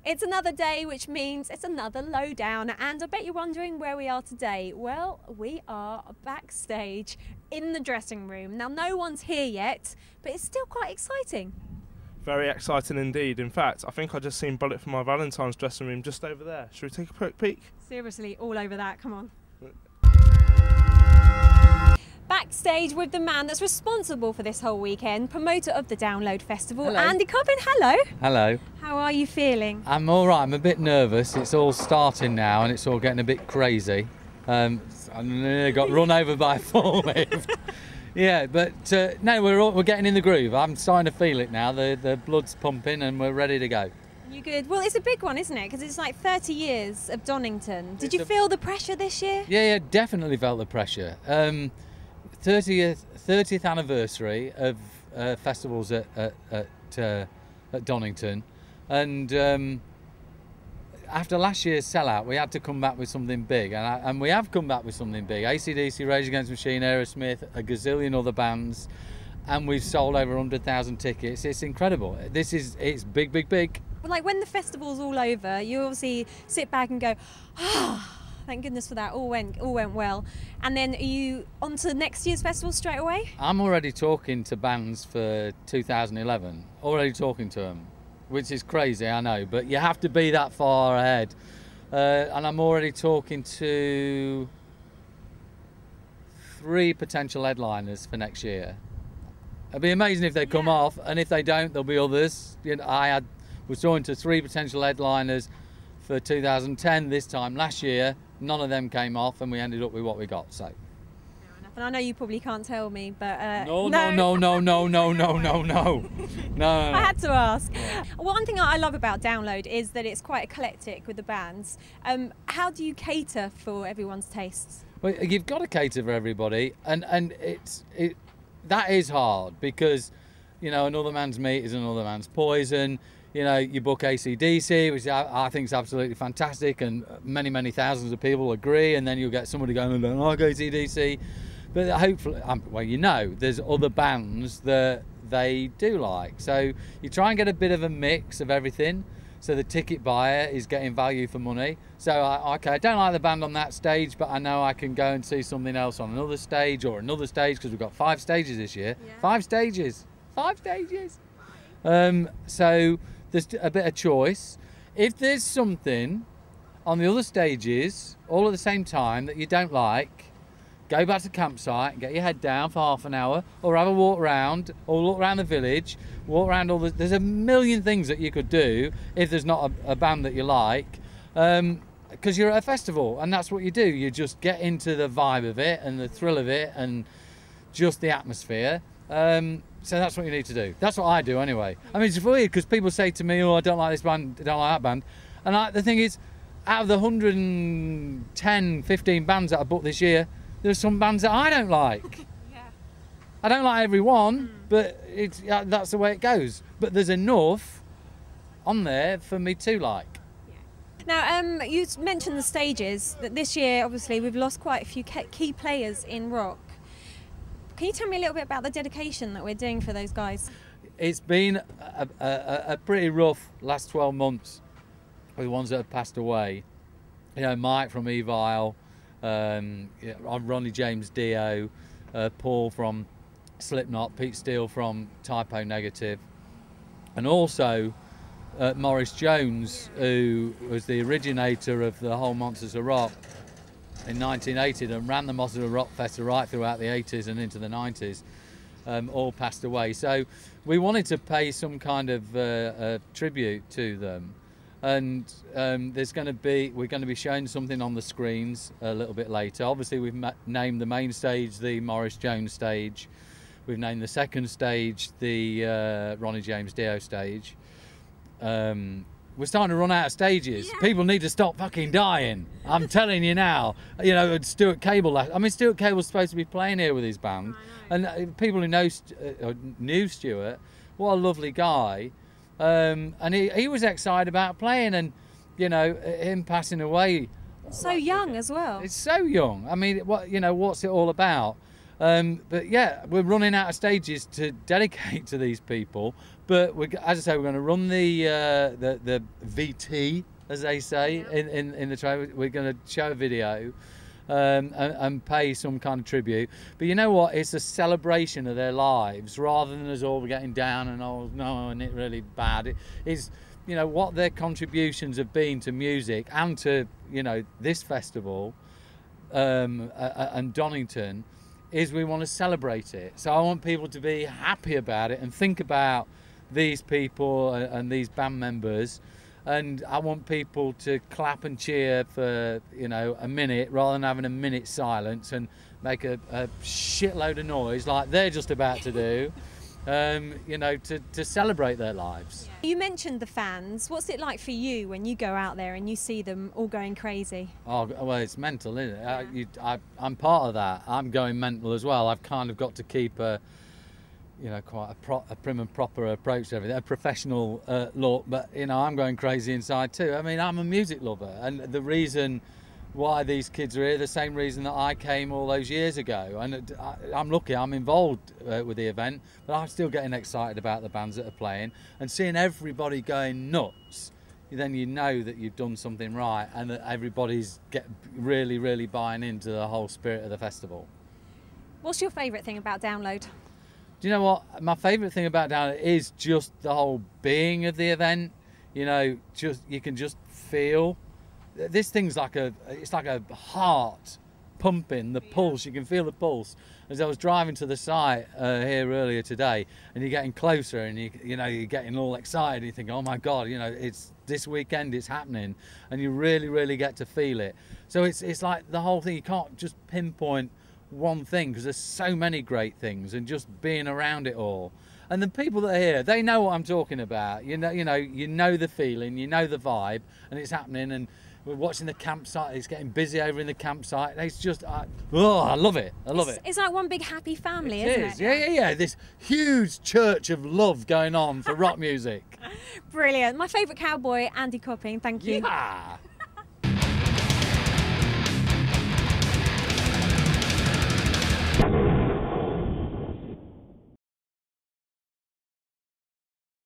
It's another day, which means it's another Lowdown, and I bet you're wondering where we are today. Well, we are backstage in the dressing room. Now, no one's here yet, but it's still quite exciting. Very exciting indeed. In fact, I think I just seen Bullet for my Valentine's dressing room just over there. Should we take a quick peek? Seriously, all over that, come on. Backstage with the man that's responsible for this whole weekend, promoter of the Download Festival, Hello. Andy Cobbin. Hello. Hello. How are you feeling? I'm all right. I'm a bit nervous. It's all starting now and it's all getting a bit crazy. I nearly got run over by a forklift. Yeah, but no, we're getting in the groove. I'm starting to feel it now. The blood's pumping and we're ready to go. You good? Well, it's a big one, isn't it? Because it's like 30 years of Donington. Did you feel the pressure this year? Yeah, definitely felt the pressure. 30th anniversary of festivals at Donington, and after last year's sellout, we had to come back with something big, and we have come back with something big. AC/DC, Rage Against the Machine, Aerosmith, a gazillion other bands, and we've sold over 100,000 tickets. It's incredible. It's big, big, big. Like when the festival's all over, you obviously sit back and go, ah. Thank goodness for that. All went well. And then are you on to next year's festival straight away? I'm already talking to bands for 2011. Already talking to them, which is crazy, I know. But you have to be that far ahead. And I'm already talking to 3 potential headliners for next year. It'd be amazing if they come off, and if they don't, there'll be others. You know, was talking to 3 potential headliners for 2010 this time last year. None of them came off and we ended up with what we got, so. Fair enough. And I know you probably can't tell me, but No. I had to ask. One thing I love about Download is that it's quite eclectic with the bands. How do you cater for everyone's tastes? Well, you've got to cater for everybody, and that is hard because, you know, another man's meat is another man's poison. You know, you book AC/DC, which I think is absolutely fantastic, and many thousands of people agree, and then you'll get somebody going, I don't like AC/DC. But hopefully, well, you know, there's other bands that they do like. So you try and get a bit of a mix of everything, so the ticket buyer is getting value for money. So, okay, I don't like the band on that stage, but I know I can go and see something else on another stage, because we've got 5 stages this year. Yeah. 5 stages. 5 stages. So there's a bit of choice. If there's something on the other stages all at the same time that you don't like, go back to the campsite and get your head down for half an hour, or have a walk around, or look around the village, walk around there's a million things that you could do if there's not a band that you like, because you're at a festival and that's what you do. You just get into the vibe of it and the thrill of it and just the atmosphere. So that's what you need to do. That's what I do anyway. I mean, it's weird because people say to me, oh, I don't like this band, I don't like that band. And the thing is, out of the 110, 15 bands that I booked this year, there's some bands that I don't like. Yeah. I don't like every one, but that's the way it goes. But there's enough on there for me to like. Now, you mentioned the stages, that this year, obviously, we've lost quite a few key players in rock. Can you tell me a little bit about the dedication that we're doing for those guys? It's been a pretty rough last 12 months with the ones that have passed away. You know, Mike from Evil, Ronnie James Dio, Paul from Slipknot, Pete Steele from Typo Negative, and also Maurice Jones, who was the originator of the whole Monsters of Rock in 1980 and ran the Monsters of Rock Festival right throughout the 80s and into the 90s, all passed away. So we wanted to pay some kind of tribute to them, and we're going to be showing something on the screens a little bit later. Obviously, we've named the main stage the Maurice Jones stage. We've named the second stage the Ronnie James Dio stage. We're starting to run out of stages. Yeah. People need to stop fucking dying. I'm telling you now. You know, Stuart Cable. I mean, Stuart Cable's supposed to be playing here with his band, and people who knew Stuart, what a lovely guy. And he was excited about playing, and you know, him passing away. So young as well. It's so young. I mean, what's it all about? But yeah, we're running out of stages to dedicate to these people. But as I say, we're going to run the VT, as they say, in the trailer. We're going to show a video and pay some kind of tribute. But you know what? It's a celebration of their lives rather than us all getting down and, oh no, and it really bad. It's, you know, what their contributions have been to music and to, you know, this festival and Donington, is we want to celebrate it. So I want people to be happy about it and think about these people and these band members, and I want people to clap and cheer for, you know, a minute rather than having a minute silence and make a shitload of noise like they're just about to do. You know, to celebrate their lives. You mentioned the fans. What's it like for you when you go out there and you see them all going crazy? Oh, well, it's mental, isn't it? Yeah. I'm part of that. I'm going mental as well. I've kind of got to keep a, you know, quite a prim and proper approach to everything, a professional look, but, you know, I'm going crazy inside too. I mean, I'm a music lover, and the reason why these kids are here, the same reason that I came all those years ago. And I'm lucky I'm involved with the event, but I'm still getting excited about the bands that are playing and seeing everybody going nuts. Then you know that you've done something right and that everybody's really, really buying into the whole spirit of the festival. What's your favourite thing about Download? Do you know what? My favourite thing about Download is just the whole being of the event. You know, just you can just feel. This thing's it's like a heart pumping, the pulse. You can feel the pulse. As I was driving to the site here earlier today, and you're getting closer, and you know you're getting all excited. You think, oh my God, you know, it's this weekend, it's happening, and you really, really get to feel it. So it's like the whole thing. You can't just pinpoint one thing because there's so many great things, and just being around it all. And the people that are here, they know what I'm talking about. You know the feeling, you know the vibe, and it's happening. And we're watching the campsite. It's getting busy over in the campsite. It's just, I love it. I love it. It's like one big happy family, isn't it? Yeah. This huge church of love going on for rock music. Brilliant. My favourite cowboy, Andy Copping. Thank you. Yeah.